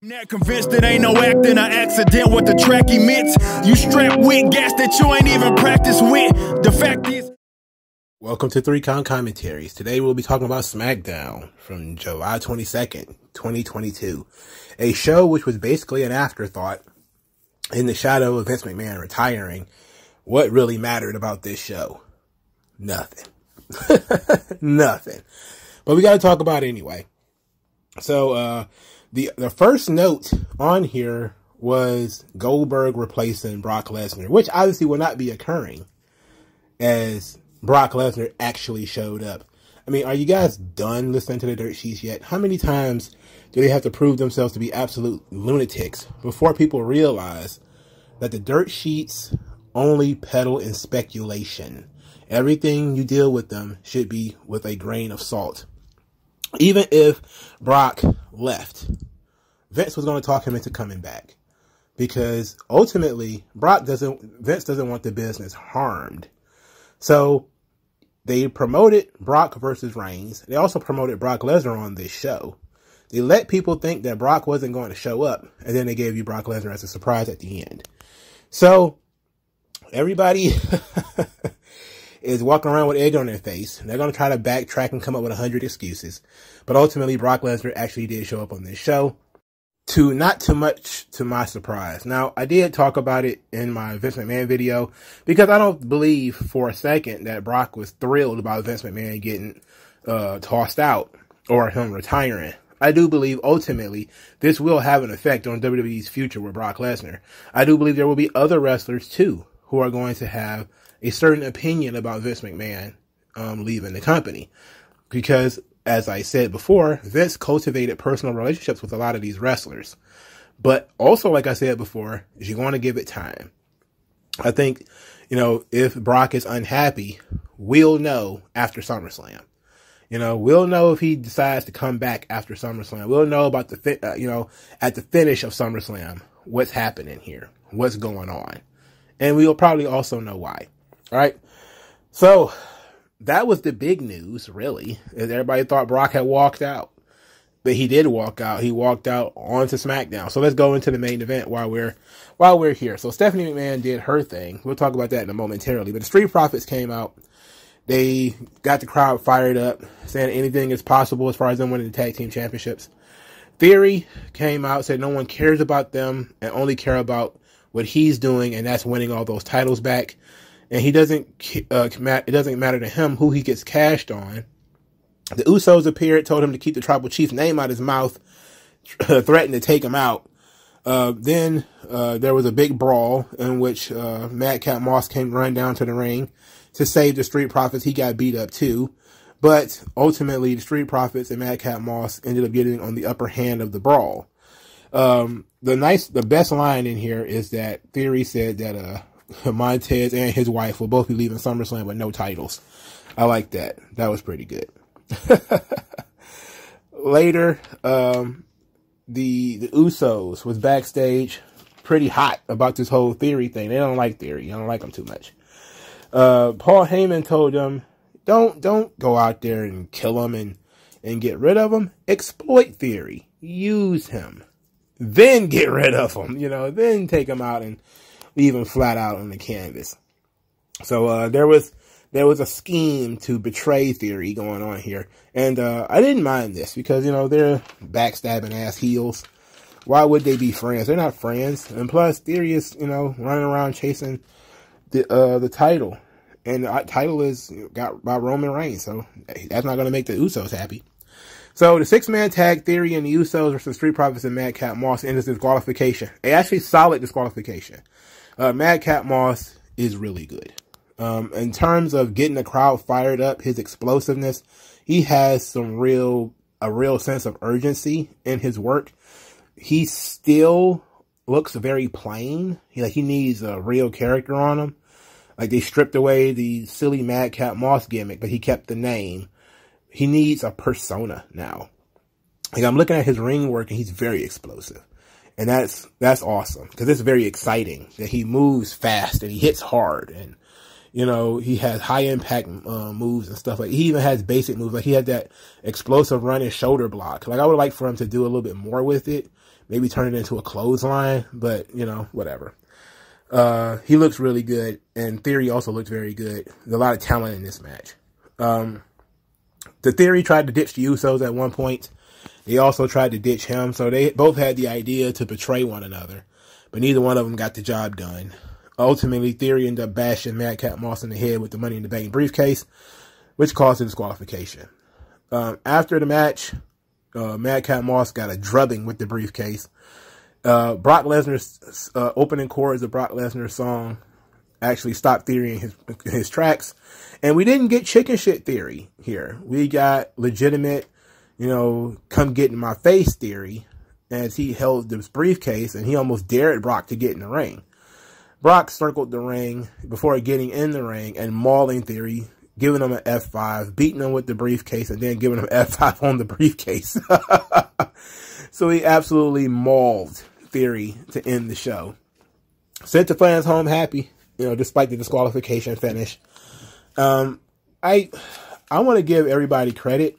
Not convinced it ain't no acting or accident what the track emits. You strapped with gas that you ain't even practiced with. The fact is, welcome to 3-Count Commentaries. Today we'll be talking about Smackdown from July 22nd, 2022. A show which was basically an afterthought in the shadow of Vince McMahon retiring. What really mattered about this show? Nothing. Nothing. But we got to talk about it anyway. So, the first note on here was Goldberg replacing Brock Lesnar, which obviously will not be occurring as Brock Lesnar actually showed up. I mean, are you guys done listening to the dirt sheets yet? How many times do they have to prove themselves to be absolute lunatics before people realize that the dirt sheets only peddle in speculation? Everything you deal with them should be with a grain of salt. Even if Brock left, Vince was going to talk him into coming back, because ultimately Vince doesn't want the business harmed. So they promoted Brock versus Reigns. They also promoted Brock Lesnar on this show. They let people think that Brock wasn't going to show up, and then they gave you Brock Lesnar as a surprise at the end. So everybody is walking around with egg on their face. They're going to try to backtrack and come up with 100 excuses. But ultimately, Brock Lesnar actually did show up on this show, not too much to my surprise. Now, I did talk about it in my Vince McMahon video, because I don't believe for a second that Brock was thrilled about Vince McMahon getting tossed out or him retiring. I do believe ultimately this will have an effect on WWE's future with Brock Lesnar. I do believe there will be other wrestlers too who are going to have a certain opinion about Vince McMahon leaving the company, because, as I said before, Vince cultivated personal relationships with a lot of these wrestlers. But also, like I said before, is you're going to give it time. I think, if Brock is unhappy, we'll know after SummerSlam. We'll know if he decides to come back after SummerSlam. We'll know about at the finish of SummerSlam, what's happening here, what's going on. And we'll probably also know why. All right. So that was the big news, really. Everybody thought Brock had walked out, but he did walk out. He walked out onto SmackDown. So let's go into the main event while we're here. So Stephanie McMahon did her thing. We'll talk about that in a momentarily. But the Street Profits came out. They got the crowd fired up, saying anything is possible as far as them winning the tag team championships. Theory came out, said no one cares about them and only care about what he's doing, and that's winning all those titles back. And it doesn't matter to him who he gets cashed on. The Usos appeared, told him to keep the Tribal Chief's name out of his mouth, threatened to take him out. Then there was a big brawl in which Madcap Moss came run down to the ring to save the Street Profits. He got beat up too. But ultimately, the Street Profits and Madcap Moss ended up getting on the upper hand of the brawl. The best line in here is that Theory said that Montez and his wife will both be leaving SummerSlam with no titles. I like that. That was pretty good. Later, the Usos was backstage, pretty hot about this whole Theory thing. They don't like Theory. I don't like him too much. Paul Heyman told them, don't go out there and kill him and get rid of him. Exploit Theory. Use him. Then get rid of him. Then take him out and leave him flat out on the canvas. So there was a scheme to betray Theory going on here. And I didn't mind this because, they're backstabbing ass heels. Why would they be friends? They're not friends. And plus, Theory is, running around chasing the title. And the title is got by Roman Reigns. So that's not going to make the Usos happy. So the 6-man tag, Theory and the Usos versus Street Profits and Madcap Moss, ends disqualification. A actually solid disqualification. Madcap Moss is really good. In terms of getting the crowd fired up, his explosiveness, he has a real sense of urgency in his work. He still looks very plain. He needs a real character on him. Like, they stripped away the silly Madcap Moss gimmick, but he kept the name. He needs a persona now. I'm looking at his ring work, and he's very explosive. And that's awesome, because it's very exciting that he moves fast and he hits hard, and he has high impact moves and stuff. Like, he even has basic moves. Like, he had that explosive running shoulder block. Like, I would like for him to do a little bit more with it, maybe turn it into a clothesline, but, you know, whatever. He looks really good, and Theory also looked very good. There's a lot of talent in this match. The Theory tried to ditch the Usos at one point. They also tried to ditch him, so they both had the idea to betray one another, but neither one of them got the job done. Ultimately, Theory ended up bashing Madcap Moss in the head with the Money in the Bank briefcase, which caused a disqualification. After the match, Madcap Moss got a drubbing with the briefcase. Brock Lesnar's opening chorus of Brock Lesnar's song actually stopped Theory in his tracks. And we didn't get chicken shit Theory here. We got legitimate, you know, come get in my face Theory as he held this briefcase and he almost dared Brock to get in the ring. Brock circled the ring before getting in the ring and mauling Theory, giving him an F5, beating him with the briefcase, and then giving him F5 on the briefcase. So he absolutely mauled Theory to end the show. Sent the fans home happy, you know, despite the disqualification finish. I want to give everybody credit.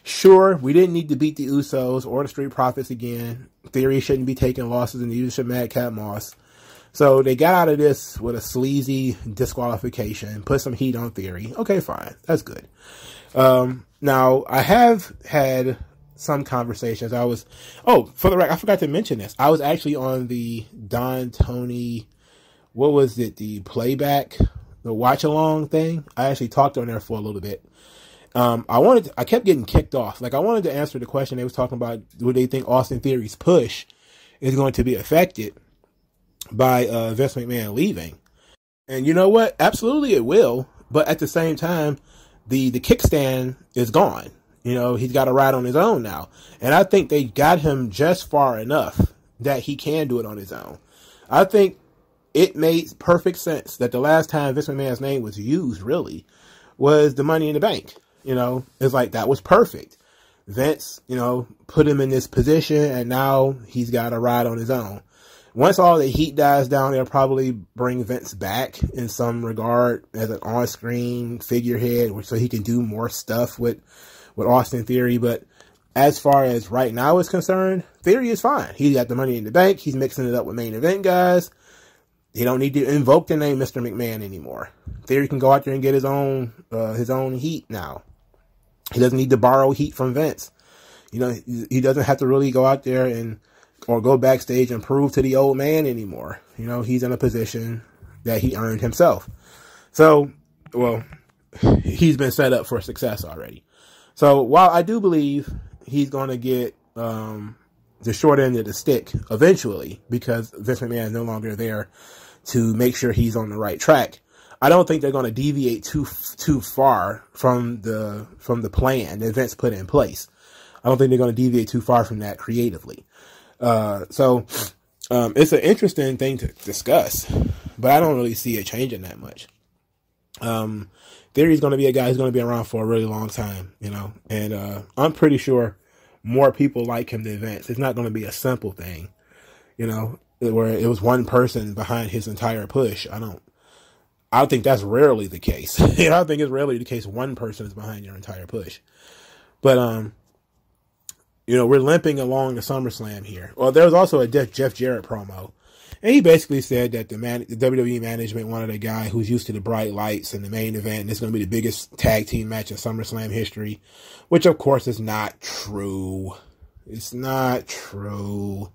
Sure, we didn't need to beat the Usos or the Street Profits again. Theory shouldn't be taking losses, and neither should Madcap Moss. So they got out of this with a sleazy disqualification, put some heat on Theory. Okay, fine. That's good. Now, I have had some conversations. For the record, I forgot to mention this. I was actually on the Don Tony, what was it, the playback, the watch-along thing. I actually talked on there for a little bit. I kept getting kicked off. Like, I wanted to answer the question they was talking about, would they think Austin Theory's push is going to be affected by Vince McMahon leaving? And you know what? Absolutely it will. But at the same time, the kickstand is gone. You know, he's got to ride on his own now. And I think they got him just far enough that he can do it on his own. I think it made perfect sense that the last time Vince McMahon's name was used, really, was the Money in the Bank. You know, it's like, that was perfect. Vince, you know, put him in this position, and now he's got to ride on his own. Once all the heat dies down, they'll probably bring Vince back in some regard as an on-screen figurehead, so he can do more stuff with Austin Theory. But as far as right now is concerned, Theory is fine. He's got the Money in the Bank. He's mixing it up with main event guys. He don't need to invoke the name Mr. McMahon anymore. Theory can go out there and get his own heat now. He doesn't need to borrow heat from Vince. You know, he doesn't have to really go out there or go backstage and prove to the old man anymore. You know, he's in a position that he earned himself. So, well, he's been set up for success already. So while I do believe he's going to get the short end of the stick eventually, because Vince McMahon is no longer there to make sure he's on the right track, I don't think they're going to deviate too far from the plan that Vince put in place. I don't think they're going to deviate too far from that creatively. So it's an interesting thing to discuss, but I don't really see it changing that much. Theory's going to be a guy who's going to be around for a really long time, you know, and I'm pretty sure more people like him than Vince. It's not going to be a simple thing, you know, where it was one person behind his entire push. I think that's rarely the case. You know, I think it's rarely the case one person is behind your entire push. But, you know, we're limping along the SummerSlam here. Well, there was also a Jeff Jarrett promo. And he basically said that the WWE management wanted a guy who's used to the bright lights and the main event. And it's going to be the biggest tag team match in SummerSlam history, which, of course, is not true. It's not true.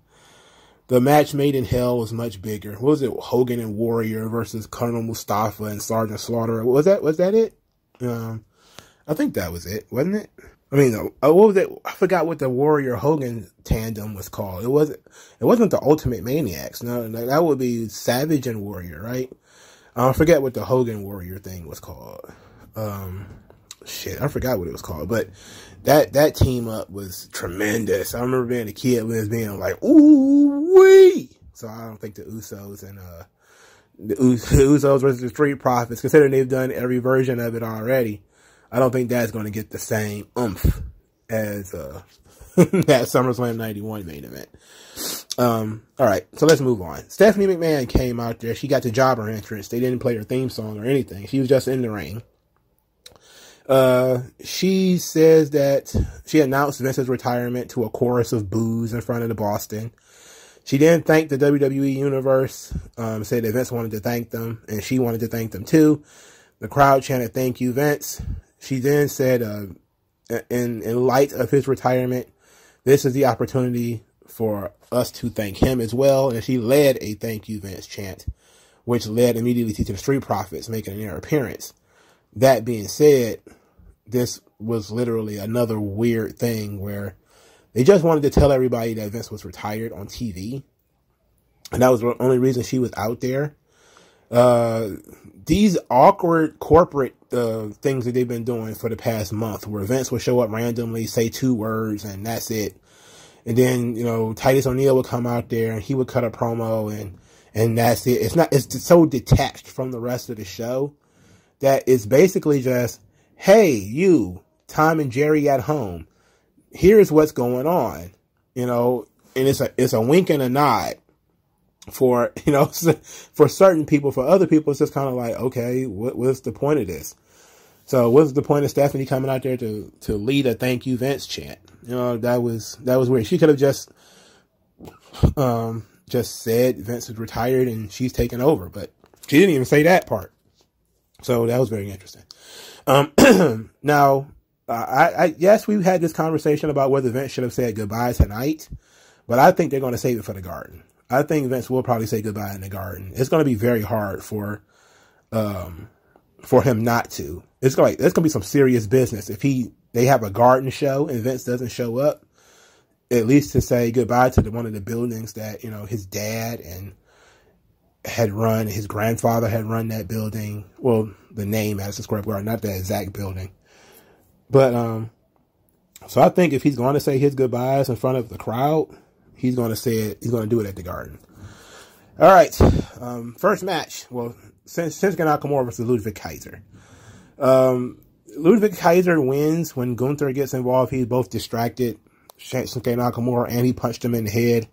The match made in hell was much bigger. What was it? Hogan and Warrior versus Colonel Mustafa and Sergeant Slaughter. Was that it? I think that was it, wasn't it? I mean, what was it? I forgot what the Warrior Hogan tandem was called. It wasn't the Ultimate Maniacs. No, that would be Savage and Warrior, right? I forget what the Hogan Warrior thing was called. Shit, I forgot what it was called, but that team up was tremendous. I remember being a kid when it was being like, ooh wee. So I don't think the Usos and the Usos versus the Street Profits, considering they've done every version of it already, I don't think that's going to get the same oomph as that SummerSlam 91 main event. All right, so let's move on. Stephanie McMahon came out there. She got the jobber entrance. They didn't play her theme song or anything. She was just in the ring. She says that she announced Vince's retirement to a chorus of boos in front of the Boston. She then thanked the WWE Universe, said that Vince wanted to thank them, and she wanted to thank them too. The crowd chanted, "Thank you, Vince." She then said, in light of his retirement, this is the opportunity for us to thank him as well. And she led a "Thank you, Vince" chant, which led immediately to the Street Profits making their appearance. That being said, this was literally another weird thing where they just wanted to tell everybody that Vince was retired on TV. And that was the only reason she was out there. These awkward corporate things that they've been doing for the past month, where Vince would show up randomly, say 2 words, and that's it. And then, you know, Titus O'Neil would come out there and he would cut a promo and that's it. It's so detached from the rest of the show that it's basically just, hey, you, Tom and Jerry at home, here's what's going on, you know, and it's a wink and a nod for, you know, for certain people. For other people, it's just kind of like, okay, what's the point of this? So what's the point of Stephanie coming out there to lead a "Thank you, Vince" chant? You know, that was weird. She could have just said Vince is retired and she's taking over, but she didn't even say that part. So that was very interesting. Now, yes, we've had this conversation about whether Vince should have said goodbye tonight, but I think they're going to save it for the Garden. I think Vince will probably say goodbye in the Garden. It's going to be very hard for him not to. There's going to be some serious business if they have a Garden show and Vince doesn't show up, at least to say goodbye to one of the buildings that, you know, his dad had run, his grandfather had run that building. Well, the name Madison Square Garden, not the exact building. But, so I think if he's going to say his goodbyes in front of the crowd, he's going to do it at the Garden. All right. First match. Well, Shinsuke Nakamura versus Ludwig Kaiser. Ludwig Kaiser wins when Gunther gets involved. He's both distracted, Shinsuke Nakamura, and he punched him in the head.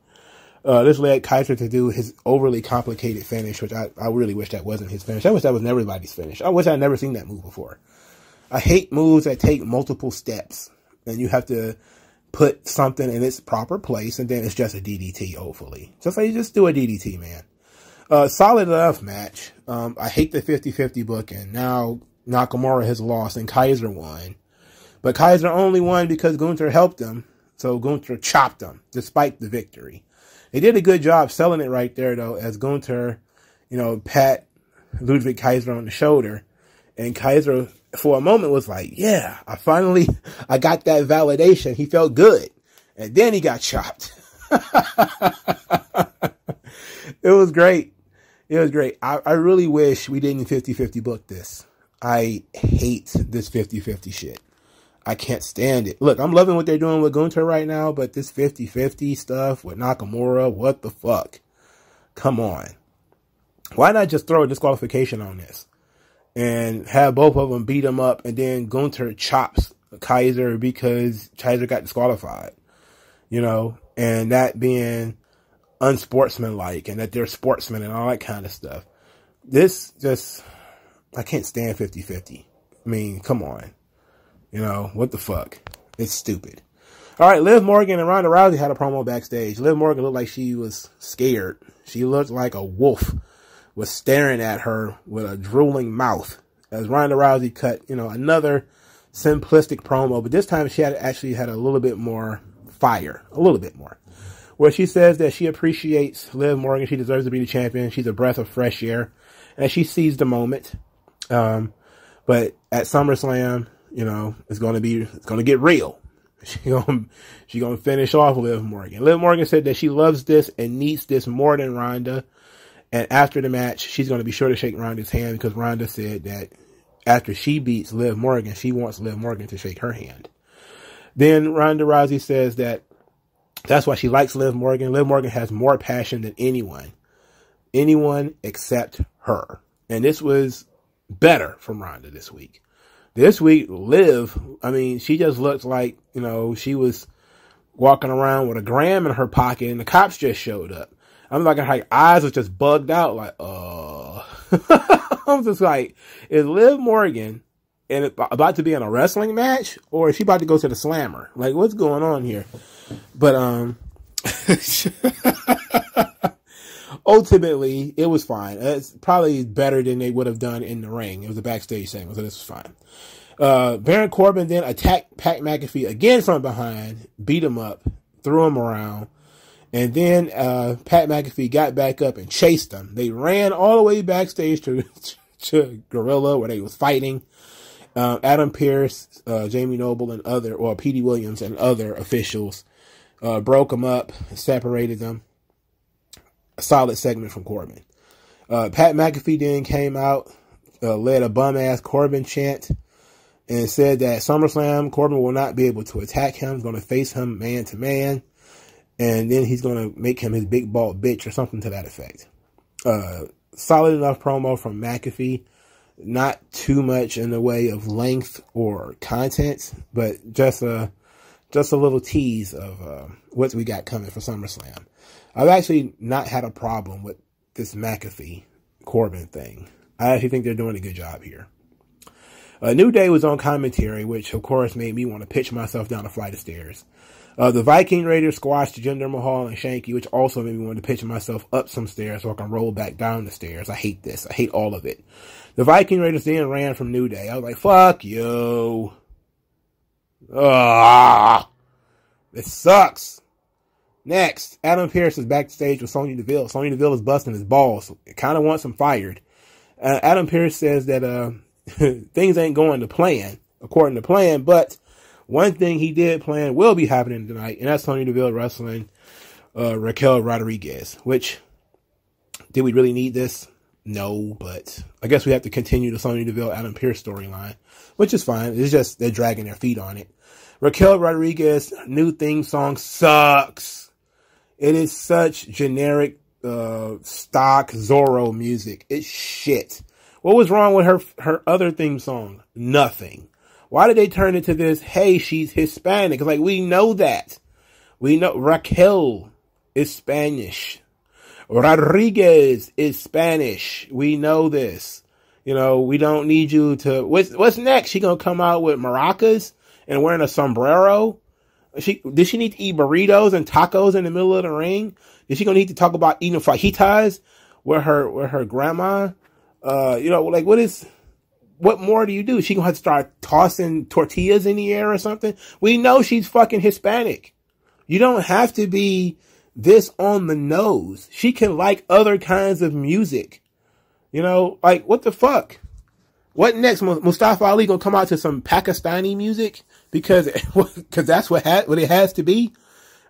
This led Kaiser to do his overly complicated finish, which I really wish that wasn't his finish. I wish that was everybody's finish. I wish I'd never seen that move before. I hate moves that take multiple steps and you have to put something in its proper place and then it's just a DDT, hopefully. Just do a DDT, man. Solid enough match. I hate the 50-50 booking. Now Nakamura has lost and Kaiser won. But Kaiser only won because Gunther helped him. So Gunther chopped him despite the victory. They did a good job selling it right there, though, as Gunther, you know, pat Ludwig Kaiser on the shoulder. And Kaiser, for a moment, was like, yeah, I got that validation. He felt good. And then he got chopped. It was great. It was great. I really wish we didn't 50-50 book this. I hate this 50-50 shit. I can't stand it. Look, I'm loving what they're doing with Gunther right now, but this 50-50 stuff with Nakamura, what the fuck? Come on. Why not just throw a disqualification on this and have both of them beat him up and then Gunther chops Kaiser because Kaiser got disqualified, you know, and that being unsportsmanlike and that they're sportsmen and all that kind of stuff. This just, I can't stand 50-50. I mean, come on. You know, what the fuck? It's stupid. All right, Liv Morgan and Ronda Rousey had a promo backstage. Liv Morgan looked like she was scared. She looked like a wolf was staring at her with a drooling mouth. As Ronda Rousey cut, you know, another simplistic promo, but this time she actually had a little bit more fire. A little bit more. Where she says that she appreciates Liv Morgan. She deserves to be the champion. She's a breath of fresh air. And she seized the moment. But at SummerSlam, you know, it's going to get real. She's going to finish off Liv Morgan. Liv Morgan said that she loves this and needs this more than Ronda. And after the match, she's going to be sure to shake Ronda's hand because Ronda said that after she beats Liv Morgan, she wants Liv Morgan to shake her hand. Then Ronda Rousey says that that's why she likes Liv Morgan. Liv Morgan has more passion than anyone except her. And this was better from Ronda this week. This week, Liv, I mean, she just looked like, you know, she was walking around with a gram in her pocket and the cops just showed up. I'm like, her eyes was just bugged out, like, I'm just like, is Liv Morgan and about to be in a wrestling match, or is she about to go to the slammer? Like, what's going on here? But ultimately, it was fine. It's probably better than they would have done in the ring. It was a backstage segment, so this was fine. Baron Corbin then attacked Pat McAfee again from behind, beat him up, threw him around, and then Pat McAfee got back up and chased him. They ran all the way backstage to Gorilla, where they was fighting. Adam Pearce, Jamie Noble, and Petey Williams and other officials broke them up, separated them. A solid segment from Corbin. Pat McAfee then came out, led a bum-ass Corbin chant, and said that SummerSlam, Corbin will not be able to attack him. He's going to face him man-to-man, and then he's going to make him his big bald bitch or something to that effect. Solid enough promo from McAfee. Not too much in the way of length or content, but just a little tease of what we got coming for SummerSlam. I've actually not had a problem with this McAfee Corbin thing. I actually think they're doing a good job here. New Day was on commentary, which of course made me want to pitch myself down a flight of stairs. The Viking Raiders squashed Jinder Mahal and Shanky, which also made me want to pitch myself up some stairs so I can roll back down the stairs. I hate this. I hate all of it. The Viking Raiders then ran from New Day. I was like, fuck you. It sucks. Next, Adam Pearce is backstage with Sonya Deville. Sonya Deville is busting his balls. So it kind of wants him fired. Adam Pearce says that things ain't going to plan, according to plan, but one thing he did plan will be happening tonight, and that's Sonya Deville wrestling Raquel Rodriguez, which, did we really need this? No, but I guess we have to continue the Sonya Deville Adam Pearce storyline, which is fine. It's just they're dragging their feet on it. Raquel Rodriguez new theme song sucks. It is such generic stock Zorro music. It's shit. What was wrong with her other theme song? Nothing. Why did they turn it to this, hey, she's Hispanic? Like, we know that. We know Raquel is Spanish. Rodriguez is Spanish. We know this. You know, we don't need you to... What's next? She gonna come out with maracas and wearing a sombrero? Did she need to eat burritos and tacos in the middle of the ring? Is she gonna need to talk about eating fajitas with her grandma? You know, like, what more do you do? She gonna have to start tossing tortillas in the air or something? We know she's fucking Hispanic. You don't have to be this on the nose. She can like other kinds of music. You know, like, what the fuck? What next? Mustafa Ali gonna come out to some Pakistani music? Because that's what it has to be?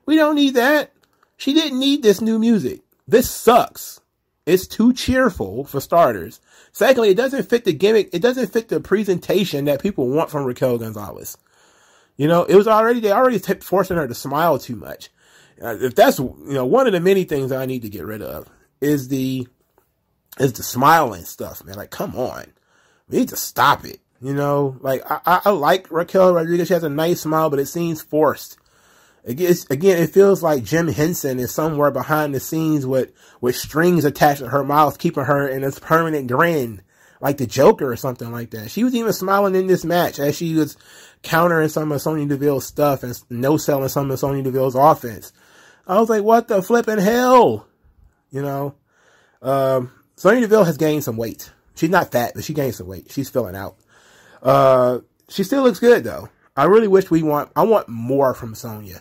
We don't need that. She didn't need this new music. This sucks. It's too cheerful, for starters. Secondly, it doesn't fit the gimmick. It doesn't fit the presentation that people want from Raquel Gonzalez. You know, they already forcing her to smile too much. If that's, you know, one of the many things I need to get rid of is the smiling stuff, man. Like, come on. We need to stop it. You know, like, I like Raquel Rodriguez. She has a nice smile, but it seems forced. Again, it feels like Jim Henson is somewhere behind the scenes with strings attached to her mouth, keeping her in this permanent grin, like the Joker or something like that. She was even smiling in this match as she was countering some of Sonya Deville's stuff and no-selling some of Sonya Deville's offense. I was like, what the flipping hell? You know, Sonya Deville has gained some weight. She's not fat, but she gained some weight. She's filling out. She still looks good, though. I really wish I want more from Sonya.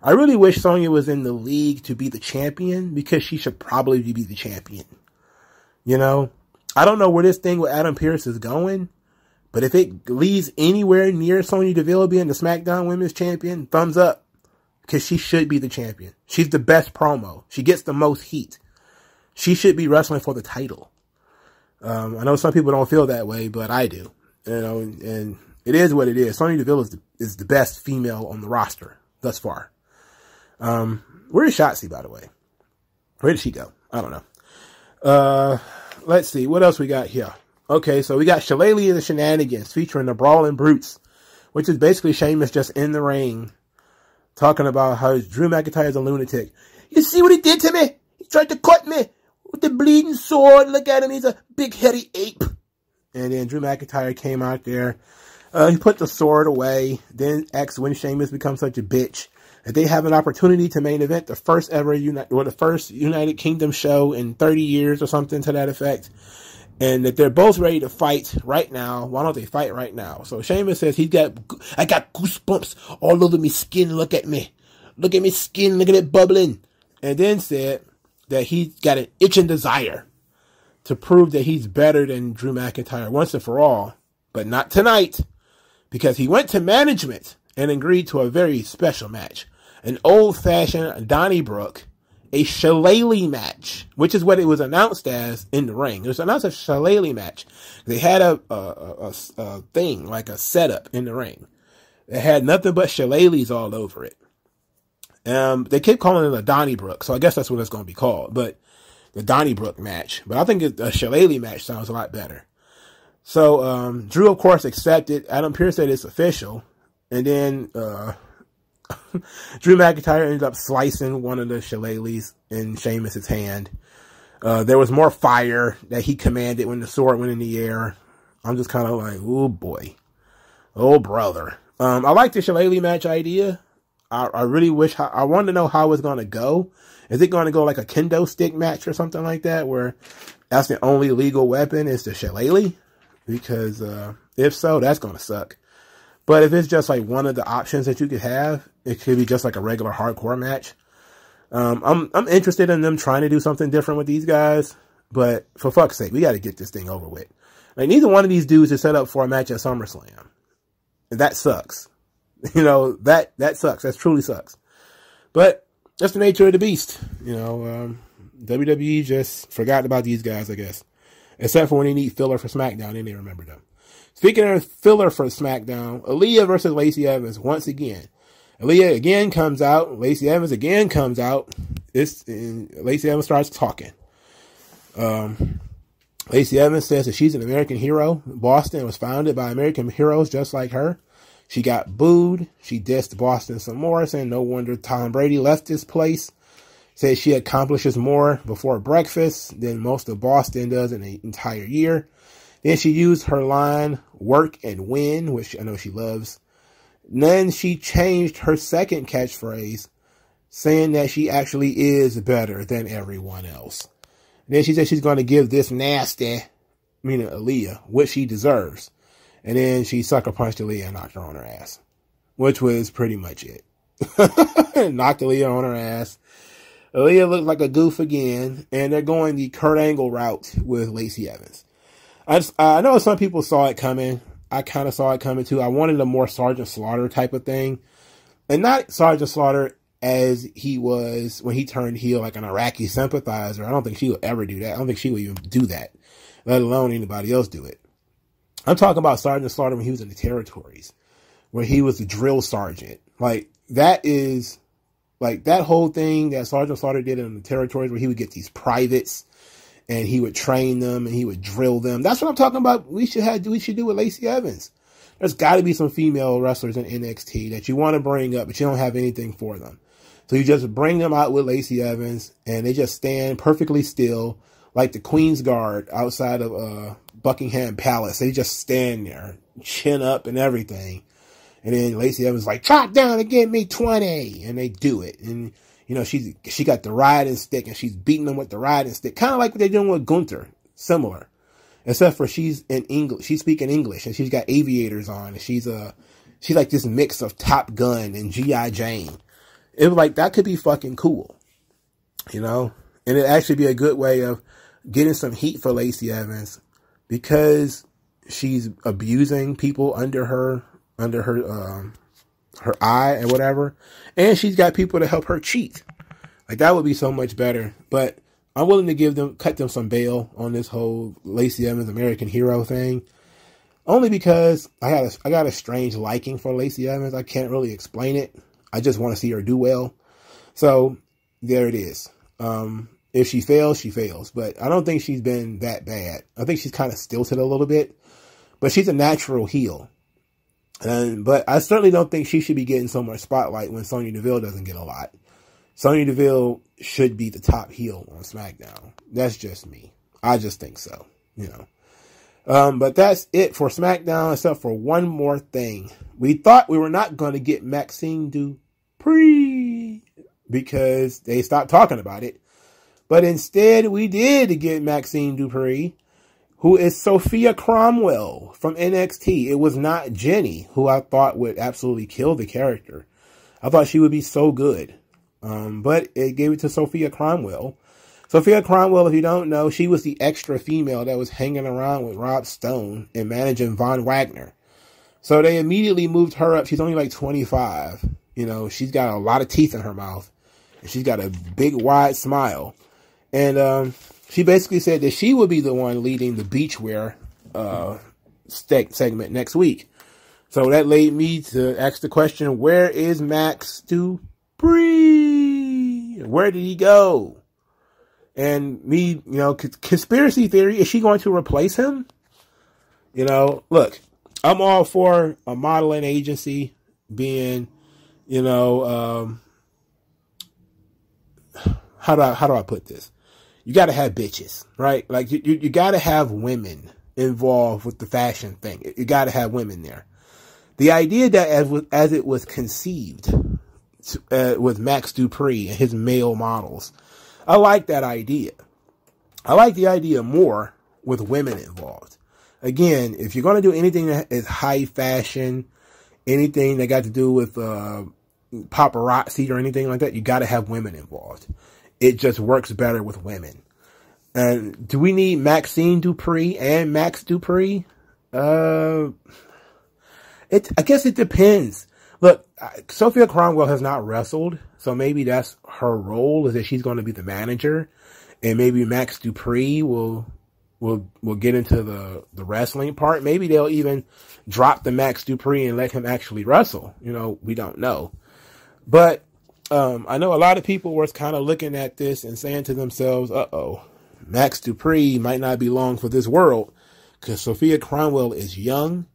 I really wish Sonya was in the league to be the champion, because she should probably be the champion. You know? I don't know where this thing with Adam Pearce is going, but if it leads anywhere near Sonya Deville being the SmackDown Women's Champion, thumbs up. Because she should be the champion. She's the best promo. She gets the most heat. She should be wrestling for the title. I know some people don't feel that way, but I do. You know, and it is what it is. Sonya Deville is the best female on the roster thus far. Where is Shotzi, by the way? Where did she go? I don't know. Let's see. What else we got here? Okay, so we got Shillelagh and the Shenanigans featuring the Brawling Brutes, which is basically Sheamus just in the ring talking about how Drew McIntyre is a lunatic. You see what he did to me? He tried to cut me with the bleeding sword. Look at him. He's a big hairy ape. and then Drew McIntyre came out there. He put the sword away, then asked when Sheamus becomes such a bitch that they have an opportunity to main event the first United Kingdom show in 30 years or something to that effect. And that they're both ready to fight right now. Why don't they fight right now? So Sheamus says I got goosebumps all over me skin. Look at me. Look at me skin. Look at it bubbling. And then said that he's got an itching desire to prove that he's better than Drew McIntyre once and for all. But not tonight. Because he went to management and agreed to a very special match. An old-fashioned Donnybrook, a shillelagh match, which is what it was announced as in the ring. It was announced as a shillelagh match. They had a thing, like a setup in the ring. It had nothing but shillelaghs all over it. They kept calling it a Donnybrook, so I guess that's what it's going to be called. But the Donnybrook match. But I think a shillelagh match sounds a lot better. So, Drew, of course, accepted. Adam Pearce said it's official. And then, Drew McIntyre ended up slicing one of the shillelaghs in Sheamus' hand. There was more fire that he commanded when the sword went in the air. I'm just kind of like, oh boy. Oh brother. I like the shillelagh match idea. I really wish, I wanted to know how it's going to go. Is it going to go like a kendo stick match or something like that, where that's the only legal weapon is the shillelagh? Because, if so, that's going to suck. But if it's just like one of the options that you could have, it could be just like a regular hardcore match. I'm interested in them trying to do something different with these guys, but for fuck's sake, we got to get this thing over with. Like, neither one of these dudes is set up for a match at SummerSlam. That sucks. You know, that sucks. That truly sucks. But that's the nature of the beast. You know, WWE just forgot about these guys, I guess. Except for when they need filler for SmackDown, then they remember them. Speaking of filler for SmackDown, Aaliyah versus Lacey Evans once again. Aaliyah again comes out. Lacey Evans again comes out. Lacey Evans starts talking. Lacey Evans says that she's an American hero. Boston was founded by American heroes just like her. She got booed. She dissed Boston some more, saying no wonder Tom Brady left this place. Says she accomplishes more before breakfast than most of Boston does in an entire year. Then she used her line, work and win, which I know she loves. Then she changed her second catchphrase, saying that she actually is better than everyone else. Then she said she's going to give this nasty, meaning Aaliyah, what she deserves. And then she sucker punched Aaliyah and knocked her on her ass, which was pretty much it. Knocked Aaliyah on her ass. Aaliyah looked like a goof again, and they're going the Kurt Angle route with Lacey Evans. I know some people saw it coming. I kind of saw it coming too. I wanted a more Sergeant Slaughter type of thing. And not Sergeant Slaughter as he was when he turned heel like an Iraqi sympathizer. I don't think she would ever do that. I don't think she would even do that, let alone anybody else do it. I'm talking about Sergeant Slaughter when he was in the territories, where he was the drill sergeant. Like, that is, like, that whole thing that Sergeant Slaughter did in the territories where he would get these privates and he would train them and he would drill them. That's what I'm talking about. We should do with Lacey Evans. There's got to be some female wrestlers in NXT that you want to bring up, but you don't have anything for them. So you just bring them out with Lacey Evans and they just stand perfectly still like the Queen's Guard outside of Buckingham Palace. They just stand there, chin up and everything. And then Lacey Evans is like, trot down and give me 20. And they do it. And, you know, she got the riding stick and she's beating them with the riding stick. Kind of like what they're doing with Gunther. Similar. Except for she's in English. She's speaking English and she's got aviators on. And she's like this mix of Top Gun and G.I. Jane. It was like, that could be fucking cool. You know? And it'd actually be a good way of getting some heat for Lacey Evans because she's abusing people under her eye and whatever. And she's got people to help her cheat. Like, that would be so much better. But I'm willing to cut them some bail on this whole Lacey Evans American hero thing. Only because I got a strange liking for Lacey Evans. I can't really explain it. I just want to see her do well. So there it is. If she fails, she fails. But I don't think she's been that bad. I think she's kind of stilted a little bit. But she's a natural heel. But I certainly don't think she should be getting so much spotlight when Sonya Deville doesn't get a lot. Sonya Deville should be the top heel on SmackDown. That's just me. I just think so, you know. But that's it for SmackDown, except for one more thing. We thought we were not going to get Maxine Dupree because they stopped talking about it. But instead, we did get Maxine Dupree, who is Sophia Cromwell from NXT. It was not Jenny, who I thought would absolutely kill the character. I thought she would be so good. But it gave it to Sophia Cromwell. Sophia Cromwell, if you don't know, she was the extra female that was hanging around with Rob Stone and managing Von Wagner. So they immediately moved her up. She's only like 25. You know, she's got a lot of teeth in her mouth. And she's got a big, wide smile. And she basically said that she would be the one leading the beachwear segment next week. So that led me to ask the question, where is Max Dupree? Where did he go? And me, you know, conspiracy theory, is she going to replace him? You know, look, I'm all for a modeling agency being, you know, how do I put this? You got to have bitches, right? Like you got to have women involved with the fashion thing. You got to have women there. The idea that as it was conceived with Max Dupree and his male models, I like that idea. I like the idea more with women involved. Again, if you're going to do anything that is high fashion, anything that got to do with paparazzi or anything like that, you got to have women involved. It just works better with women. And do we need Maxine Dupree and Max Dupree? I guess it depends. Look, Sophia Cromwell has not wrestled, so maybe that's her role, is that she's going to be the manager, and maybe Max Dupree will get into the wrestling part. Maybe they'll even drop the Max Dupree and let him actually wrestle. You know, we don't know. But I know a lot of people were kind of looking at this and saying to themselves, uh-oh, Max Dupree might not be long for this world, because Sophia Cromwell is young.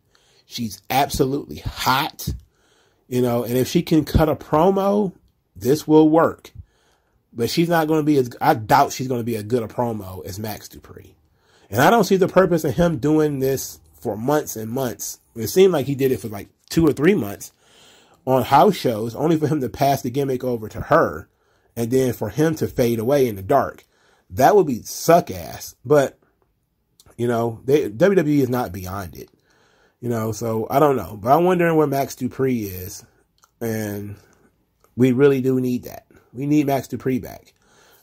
She's absolutely hot. You know, and if she can cut a promo, this will work. But she's not going to be I doubt she's going to be as good a promo as Max Dupree. And I don't see the purpose of him doing this for months and months. It seemed like he did it for like 2 or 3 months on house shows, only for him to pass the gimmick over to her and then for him to fade away in the dark. That would be suck ass. But, you know, WWE is not beyond it. You know, so I don't know. But I'm wondering where Max Dupree is. And we really do need that. We need Max Dupree back.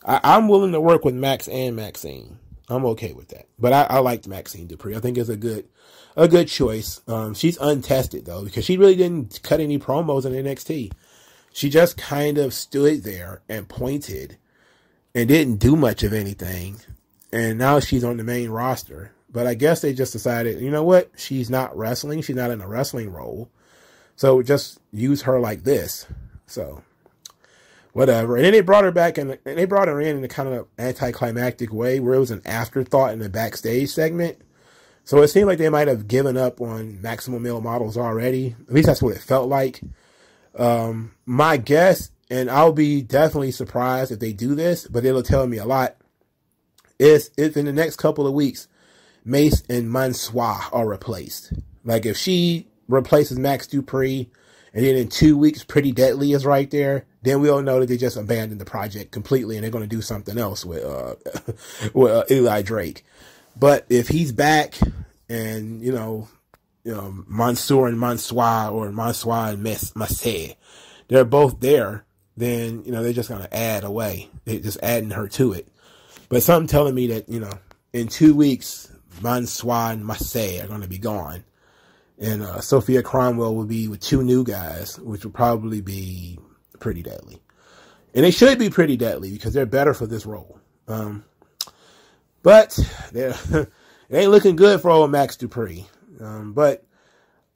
I'm willing to work with Max and Maxine. I'm okay with that. But I liked Maxine Dupree. I think it's a good choice. She's untested, though, because she really didn't cut any promos in NXT. She just kind of stood there and pointed and didn't do much of anything. And now she's on the main roster. But I guess they just decided, you know what? She's not wrestling. She's not in a wrestling role. So just use her like this. So, whatever. And then they brought her back, and they brought her in a kind of anticlimactic way where it was an afterthought in the backstage segment. So it seemed like they might have given up on Maximum Male Models already. At least that's what it felt like. My guess, and I'll be definitely surprised if they do this, but it'll tell me a lot, is if in the next couple of weeks, Mace and Mansoor are replaced. Like if she replaces Max Dupree, and then in 2 weeks, Pretty Deadly is right there, then we'll know that they just abandoned the project completely and they're going to do something else with Eli Drake. But if he's back and, you know, Mansoor and Mansoor, or Mansoor and Masay, they're both there, then, you know, they're just going to add away. They're just adding her to it. But something telling me that, you know, in 2 weeks, Mansoor and Masay are going to be gone. And Sophia Cromwell will be with 2 new guys, which will probably be Pretty Deadly. And they should be Pretty Deadly because they're better for this role. But it ain't looking good for old Max Dupree. But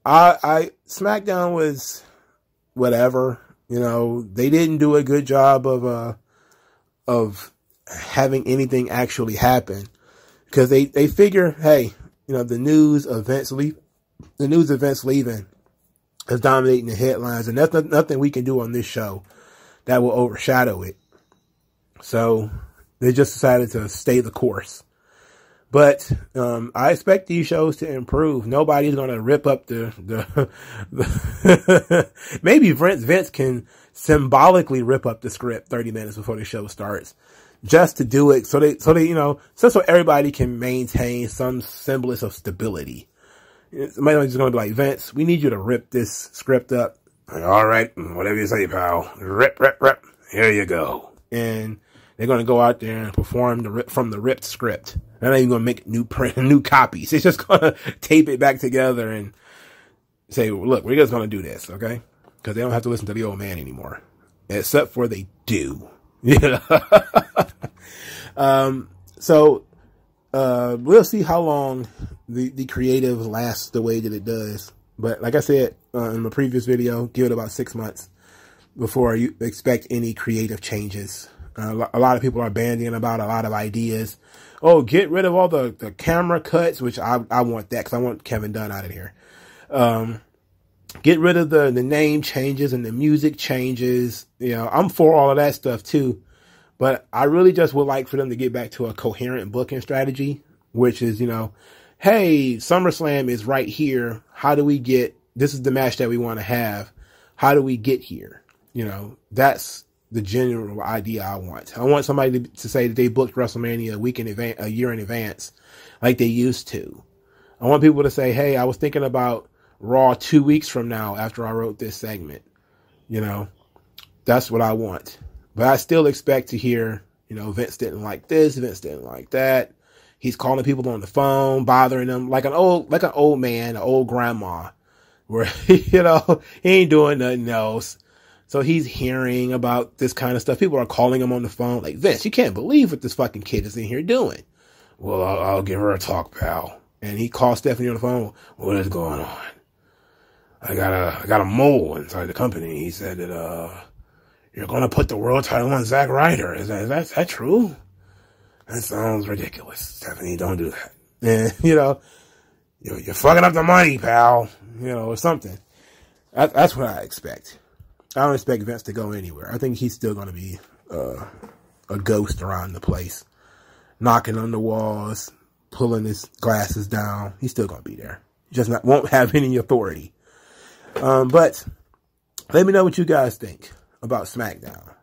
SmackDown was whatever. You know, they didn't do a good job of having anything actually happen, because they figure, hey, you know, the news events leaving is dominating the headlines, and that's nothing we can do on this show that will overshadow it. So they just decided to stay the course. But I expect these shows to improve. Nobody's going to rip up the maybe Vince can symbolically rip up the script 30 minutes before the show starts, just to do it so they so everybody can maintain some semblance of stability. Somebody's just going to be like, Vince, we need you to rip this script up. Like, all right, whatever you say, pal. Rip. Here you go. And they're going to go out there and perform from the ripped script. They're not even going to make new copies. They're just going to tape it back together and say, look, we're just going to do this, okay? Because they don't have to listen to the old man anymore. Except for they do. Yeah. So we'll see how long the creative lasts the way that it does. But like I said in my previous video, give it about 6 months before you expect any creative changes. A lot of people are bandying about a lot of ideas. Oh, get rid of all the camera cuts, which I want that because I want Kevin Dunn out of here. Get rid of the name changes and the music changes. You know, I'm for all of that stuff too. But I really just would like for them to get back to a coherent booking strategy, which is, hey, SummerSlam is right here. How do we this is the match that we want to have. How do we get here? That's the general idea I want. I want somebody to say that they booked WrestleMania a year in advance, like they used to. I want people to say, hey, I was thinking about Raw 2 weeks from now after I wrote this segment. That's what I want. But I still expect to hear, Vince didn't like this, Vince didn't like that. He's calling people on the phone, bothering them like an old man, an old grandma, where, he ain't doing nothing else. So he's hearing about this kind of stuff. People are calling him on the phone like, Vince, you can't believe what this fucking kid is in here doing. Well, I'll give her a talk, pal. And he calls Stephanie on the phone. What is going on? I got a mole inside the company. He said that, you're going to put the world title on Zack Ryder. Is that true? That sounds ridiculous. Stephanie, don't do that. And, you're fucking up the money, pal. Or something. That's what I expect. I don't expect Vince to go anywhere. I think he's still going to be a ghost around the place. Knocking on the walls, pulling his glasses down. He's still going to be there. He just won't have any authority. But let me know what you guys think about SmackDown.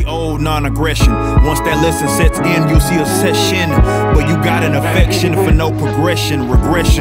Old non-aggression. Once that lesson sets in, you'll see a session. But you got an affection for no progression, regression.